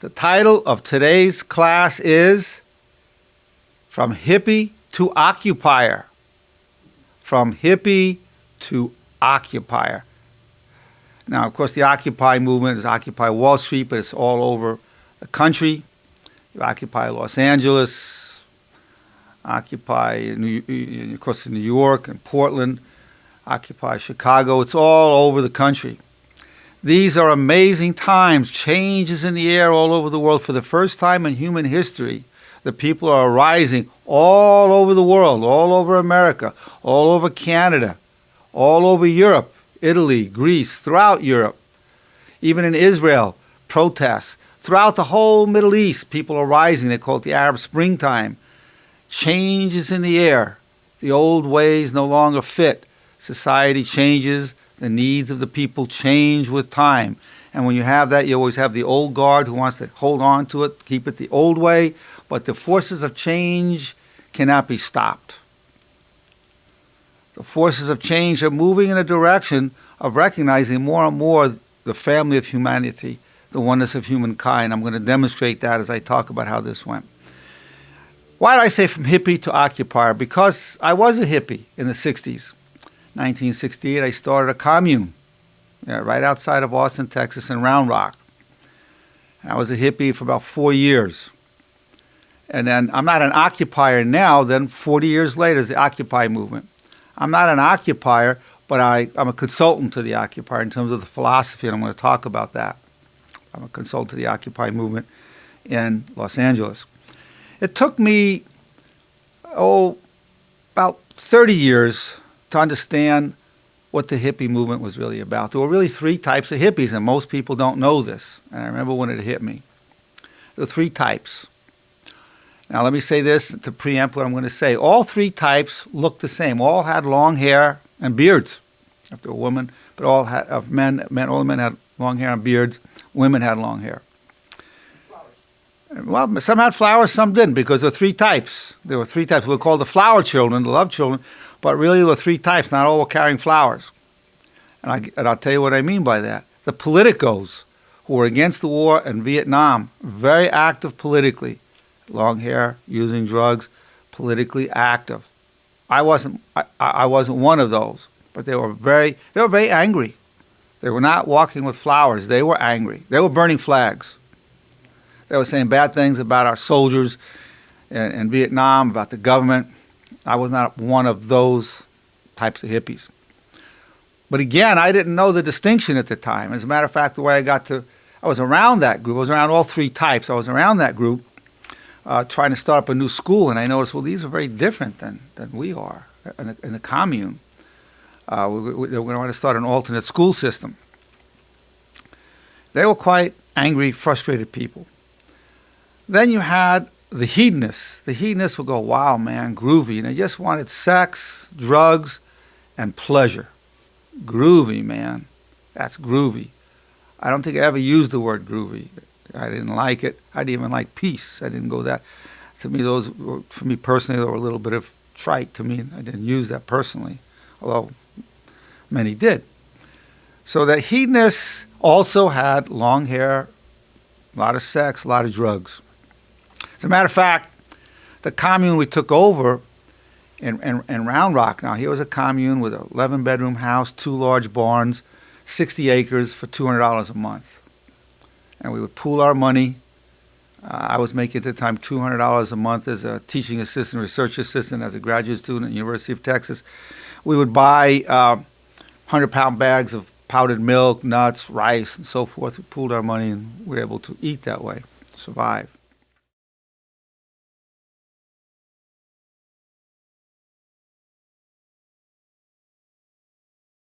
The title of today's class is From Hippie to Occupier. From Hippie to Occupier. Now, of course, the Occupy movement is Occupy Wall Street, but it's all over the country. You occupy Los Angeles, occupy, of course, in New York and Portland, occupy Chicago. It's all over the country. These are amazing times. Change is in the air all over the world. For the first time in human history, the people are rising all over the world, all over America, all over Canada, all over Europe, Italy, Greece, throughout Europe. Even in Israel, protests. Throughout the whole Middle East, people are rising. They call it the Arab springtime. Change is in the air. The old ways no longer fit. Society changes. The needs of the people change with time. And when you have that, you always have the old guard who wants to hold on to it, keep it the old way. But the forces of change cannot be stopped. The forces of change are moving in a direction of recognizing more and more the family of humanity, the oneness of humankind. I'm going to demonstrate that as I talk about how this went. Why did I say from hippie to occupier? Because I was a hippie in the 60s. 1968, I started a commune right outside of Austin, Texas, in Round Rock. I was a hippie for about 4 years. And then I'm not an occupier now, then 40 years later is the Occupy movement. I'm not an occupier, but I'm a consultant to the occupier in terms of the philosophy, and I'm going to talk about that. I'm a consultant to the Occupy movement in Los Angeles. It took me, about 30 years to understand what the hippie movement was really about. There were really three types of hippies, and most people don't know this. And I remember when it hit me. There were three types. Now let me say this to preempt what I'm going to say. All three types looked the same. All had long hair and beards. If they were women, but all had all the men had long hair and beards. Women had long hair. Well, some had flowers, some didn't, because there were three types. There were three types. We were called the flower children, the love children, but really there were three types. Not all were carrying flowers. And I'll tell you what I mean by that. The politicos, who were against the war in Vietnam, very active politically, long hair, using drugs, politically active. I wasn't one of those, but they were very angry. They were not walking with flowers. They were angry. They were burning flags. They were saying bad things about our soldiers in Vietnam, about the government. I was not one of those types of hippies. But again, I didn't know the distinction at the time. As a matter of fact, the way I was around that group. I was around all three types. I was around that group trying to start up a new school, and I noticed, well, these are very different than we are in the commune. They were going to start an alternate school system. They were quite angry, frustrated people. Then you had the hedonists. The hedonists would go, wow, man, groovy. And they just wanted sex, drugs, and pleasure. Groovy, man. That's groovy. I don't think I ever used the word groovy. I didn't like it. I didn't even like peace. I didn't go that. To me, for me personally, they were a little bit of trite to me. I didn't use that personally, although many did. So the hedonists also had long hair, a lot of sex, a lot of drugs. As a matter of fact, the commune we took over in Round Rock, now here was a commune with an 11-bedroom house, 2 large barns, 60 acres for $200 a month. And we would pool our money. I was making at the time $200 a month as a teaching assistant, research assistant, as a graduate student at the University of Texas. We would buy 100-pound bags of powdered milk, nuts, rice, and so forth. We pooled our money and we were able to eat that way, survive.